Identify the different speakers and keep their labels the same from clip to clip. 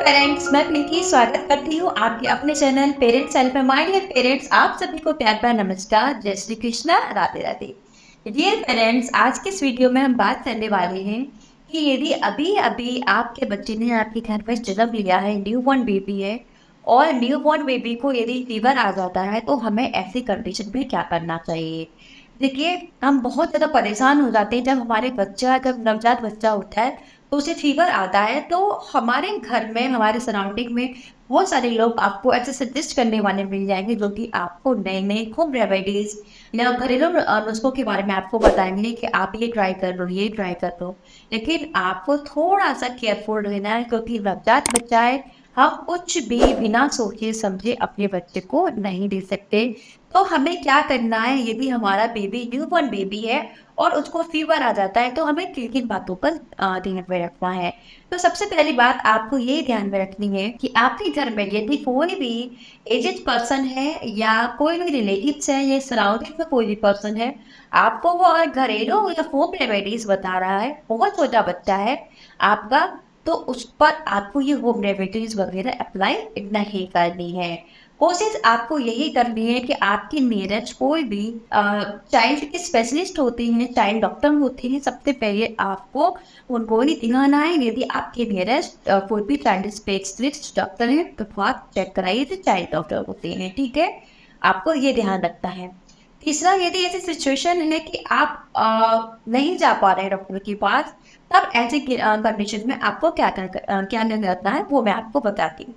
Speaker 1: Parents, मैं प्रीति स्वागत करती हूँ आपके अपने चैनल पेरेंट्स हेल्प में। माय डियर पेरेंट्स, आप सभी को प्यार भरा नमस्कार, जय श्री कृष्णा, राधे राधे। डियर पेरेंट्स, आज के इस वीडियो में हम बात करने वाले हैं कि यदि अभी अभी आपके बच्चे ने आपके घर पर जन्म लिया है, न्यू बॉर्न बेबी है, और न्यू बॉर्न बेबी को यदि फीवर आ जाता है तो हमें ऐसी कंडीशन में क्या करना चाहिए। देखिए, हम बहुत ज़्यादा परेशान हो जाते हैं जब नवजात बच्चा होता है तो उसे फीवर आता है, तो हमारे घर में, हमारे सराउंडिंग में बहुत सारे लोग आपको ऐसे सजेस्ट करने वाले मिल जाएंगे जो कि आपको नए नए होम रेमेडीज या घरेलू नुस्खों के बारे में आपको बताएंगे कि आप ये ट्राई कर लो, ये ट्राई कर लो। लेकिन आपको थोड़ा सा केयरफुल रहना है, क्योंकि नवजात बच्चा है। हम कुछ भी बिना सोचे समझे अपने बच्चे को नहीं दे सकते। तो हमें क्या करना है, यदि हमारा बेबी न्यूबॉर्न बेबी है और उसको फीवर आ जाता है, तो हमें किन किन बातों पर ध्यान में रखना है। तो सबसे पहली बात आपको ये ध्यान में रखनी है कि आपके घर में यदि कोई भी एजेड पर्सन है या कोई भी रिलेटिव्स है या सराउंडिंग में कोई भी पर्सन है, आपको वो अगर घरेलू या होम रेमेडीज बता रहा है, बहुत छोटा बच्चा है आपका, तो उस पर आपको ये होम रेमेडीज वगैरह अप्लाई नहीं करनी है। कोशिश आपको यही करनी है कि आपकी नियरेस्ट कोई भी चाइल्ड के स्पेशलिस्ट होते हैं, चाइल्ड डॉक्टर होते हैं, सबसे पहले आपको उनको ही दिखाना है। यदि आपके नियरेस्ट कोई भी चाइल्ड स्पेशलिस्ट डॉक्टर है तो आप चेक कराइए, तो चाइल्ड डॉक्टर होते हैं, ठीक है। आपको ये ध्यान रखना है। तीसरा, यदि ऐसी सिचुएशन है कि आप नहीं जा पा रहे हैं डॉक्टर के पास, तब ऐसे कंडीशन में आपको क्या करना है वो मैं आपको बताती हूँ।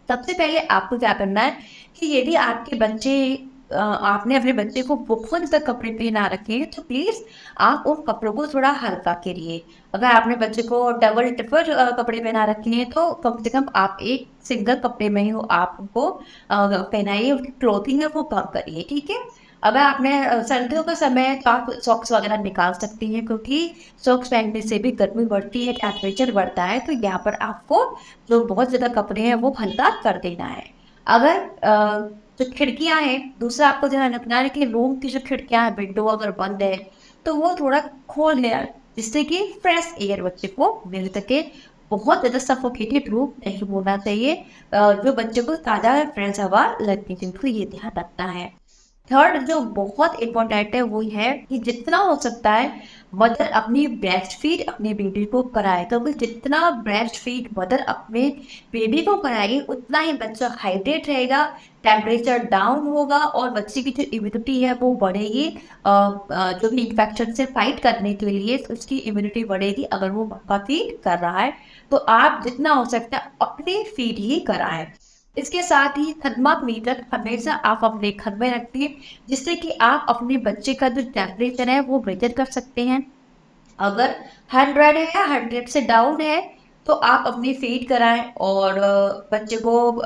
Speaker 1: सबसे पहले आपको क्या करना है कि यदि आपने अपने बच्चे को बहुत ज़्यादा कपड़े पहना रखे हैं, तो प्लीज़ आप उन कपड़ों को थोड़ा हल्का करिए। अगर आपने बच्चे को डबल ट्रिपल कपड़े पहना रखे हैं, तो कम से कम आप एक सिंगल कपड़े में ही हो आप उनको पहनाइए, उनकी क्लोथिंग है वो कम करिए, ठीक है। अगर आपने सर्दियों का समय है तो आप सॉक्स वगैरह निकाल सकती हैं, क्योंकि सॉक्स पहनने से भी गर्मी बढ़ती है, टेम्परेचर बढ़ता है। तो यहाँ पर आपको जो बहुत ज़्यादा कपड़े हैं वो हल्का कर देना है। अगर जो खिड़कियाँ हैं, दूसरा आपको ध्यान रखना है कि रूम की जो खिड़कियाँ हैं, विंडो अगर बंद है तो वो थोड़ा खोल दें, जिससे कि फ्रेश एयर बच्चे को मिल सके। बहुत ज़्यादा सफोकेटेड रूम नहीं होना चाहिए, जो बच्चे को ताज़ा फ्रेश हवा लगनी चाहिए, तो ये ध्यान रखना है। थर्ड जो बहुत इम्पोर्टेंट है वो है कि जितना हो सकता है मदर अपनी ब्रेस्ट फीड अपने बेबी को कराए, क्योंकि जितना ब्रेस्ट फीड मदर अपने बेबी को कराएगी उतना ही बच्चा हाइड्रेट रहेगा, टेम्परेचर डाउन होगा और बच्चे की जो इम्यूनिटी है वो बढ़ेगी। जो भी इन्फेक्शन से फाइट करने के लिए उसकी इम्यूनिटी बढ़ेगी अगर वो मक्का फीड कर रहा है। तो आप जितना हो सकता है अपनी फीड ही कराएं। इसके साथ ही थर्मामीटर हमेशा आप अपने घर में रखिए, जिससे कि आप अपने बच्चे का जो टेम्परेचर है वो मेजर कर सकते हैं। अगर 100 है या 100 से डाउन है तो आप अपनी फीड कराएं, और बच्चे को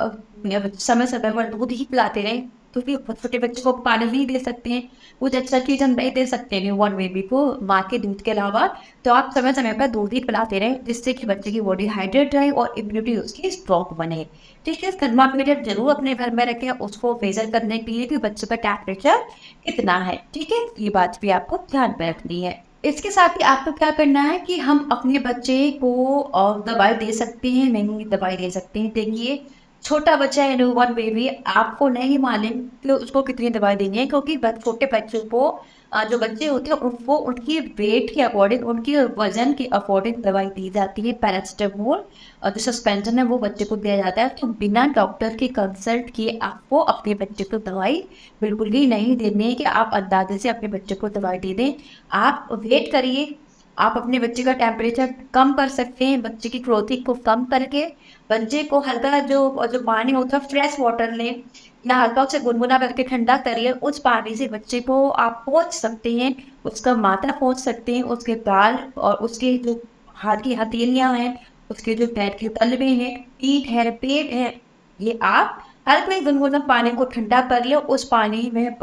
Speaker 1: समय समय पर दूध ही पिलाते रहें, क्योंकि छोटे बच्चे को पानी नहीं दे सकते हैं, कुछ अच्छा चीज़ हम नहीं दे सकते न्यूबॉर्न बेबी को माँ के दूध के अलावा। तो आप समय समय पर दूध ही पिलाते रहें, जिससे कि बच्चे की बॉडी हाइड्रेट रहे और इम्यूनिटी उसकी स्ट्रॉन्ग बने, ठीक है। थर्मामीटर जरूर अपने घर में रखें उसको मेजर करने के लिए कि बच्चे का टेम्परेचर कितना है, ठीक है। ये बात भी आपको ध्यान में रखनी है। इसके साथ ही आपको क्या करना है कि हम अपने बच्चे को दवाई दे सकते हैं, नहीं दवाई दे सकते हैं। देखिए, छोटा बच्चा है, न्यूबॉर्न बेबी, आपको नहीं मालूम कि उसको कितनी दवाई देनी है, क्योंकि छोटे बच्चों को जो बच्चे होते हैं उनको उनकी वेट के अकॉर्डिंग, उनके वजन के अकॉर्डिंग दवाई दी जाती है। पैरासिटामोल और जो सस्पेंशन है वो बच्चे को दिया जाता है। तो बिना डॉक्टर के कंसल्ट किए आपको अपने बच्चे को दवाई बिल्कुल भी नहीं देनी है कि आप अंदाजे से अपने बच्चे को दवाई दे दें। आप वेट करिए, आप अपने बच्चे का टेम्परेचर कम कर सकते हैं, बच्चे की ग्रोथिंग को कम करके बच्चे को हल्का जो जो पानी होता है फ्रेश वाटर लें, या हल्का उसे गुनगुना करके ठंडा करिए। उस पानी से बच्चे को आप पोंछ सकते हैं, उसका माथा पोंछ सकते हैं, उसके गाल और उसके जो हाथ की हथेलियाँ हैं, उसके जो पैर के तलवे हैं, पीठ है, पेट है, ये आप हल्के गुनगुना पानी को ठंडा कर लिया। उस पानी में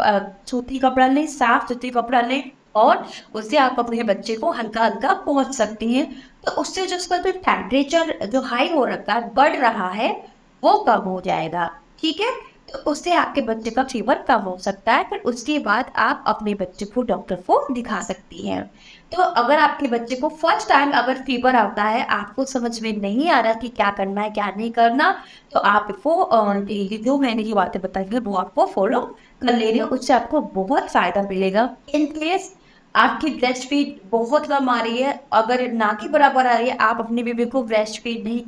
Speaker 1: सूती कपड़ा लें, साफ सूती कपड़ा लें, और उससे आप अपने बच्चे को हल्का हल्का पोंछ सकती हैं। तो उससे जो उसका जो टेम्परेचर जो हाई हो रखा है, बढ़ रहा है, वो कम हो जाएगा, ठीक है। तो उससे आपके बच्चे का फीवर कम हो सकता है। फिर उसके बाद आप अपने बच्चे को डॉक्टर को दिखा सकती हैं। तो अगर आपके बच्चे को फर्स्ट टाइम अगर फीवर आता है, आपको समझ में नहीं आ रहा कि क्या करना है क्या नहीं करना, तो आपको ये जो मैंने ये बातें बताई हैं वो आपको फॉलो कर लेनी है, उससे आपको बहुत फ़ायदा मिलेगा। इन केस आपकी ब्रेस्ट फीड बहुत कम आ रही है, अगर ना के बराबर आ रही है, आप अपने बेबी को ब्रेस्ट फीड नहीं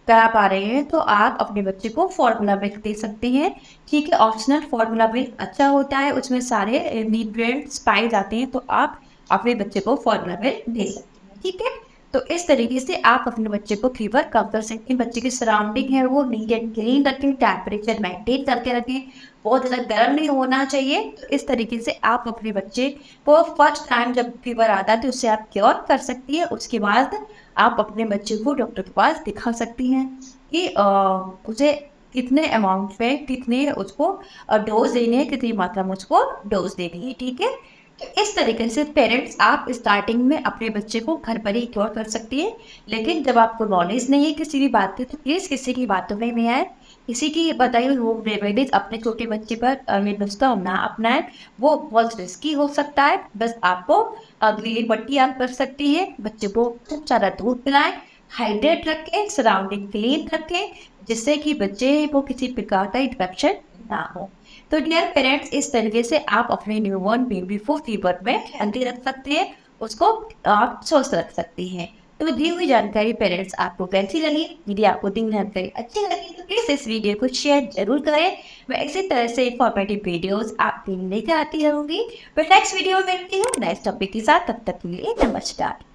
Speaker 1: करा पा रहे हैं, तो आप अपने बच्चे को फॉर्मूला मिल्क दे सकते हैं। ठीक है, ऑप्शनल फॉर्मूला मिल्क अच्छा होता है, उसमें सारे न्यूट्रिएंट्स पाए जाते हैं, तो आप अपने बच्चे को फॉर्मूला मिल्क दे सकते हैं। ठीक है, तो इस तरीके से आप अपने बच्चे को फीवर कम कर सकते हैं। बच्चे की सराउंडिंग है वो नीट एंड क्लीन रखें, टेम्परेचर मेंटेन करके रखें, बहुत ज़्यादा गर्म नहीं होना चाहिए। तो इस तरीके से आप अपने बच्चे को फर्स्ट टाइम जब फीवर आता है तो उससे आप क्योर कर सकती है। उसके बाद आप अपने बच्चे को डॉक्टर के पास दिखा सकती हैं कि उसे कितने अमाउंट में कितने उसको डोज देने हैं, कितनी मात्रा में उसको डोज देनी है। ठीक है, तो इस तरीके से पेरेंट्स आप स्टार्टिंग में अपने बच्चे को घर पर ही क्योर कर सकती है। लेकिन जब आपको नॉलेज नहीं है किसी भी बात की, तो प्लीज़ किसी की बातों में नहीं आए, किसी की बताई हुई होम रेमेडीज अपने छोटे बच्चे पर ये नुस्खा ना अपनाएं, वो बहुत रिस्की हो सकता है। बस आपको ग्रीन पट्टी आप कर सकती हैं, बच्चे को खूब सारा दूध पिलाएं, हाइड्रेट रखें, सराउंडिंग क्लीन रखें, जिससे कि बच्चे को किसी प्रकार का इन्फेक्शन ना हो। तो डियर पेरेंट्स, इस तरीके से आप अपने न्यूबॉर्न बेबी को फीवर में हेल्दी रख सकते हैं, उसको आप स्वस्थ रख सकती हैं। तो दी हुई जानकारी पेरेंट्स आपको कैसी लगी? यदि आपको दी जानकारी अच्छी लगी तो प्लीज़ इस वीडियो को शेयर जरूर करें। मैं इसी तरह से इंफॉर्मेटिव वीडियोस आपके लिए लेकर आती रहूँगी। फिर नेक्स्ट वीडियो में मिलती हूँ नेक्स्ट टॉपिक के साथ, तब तक के लिए नमस्कार।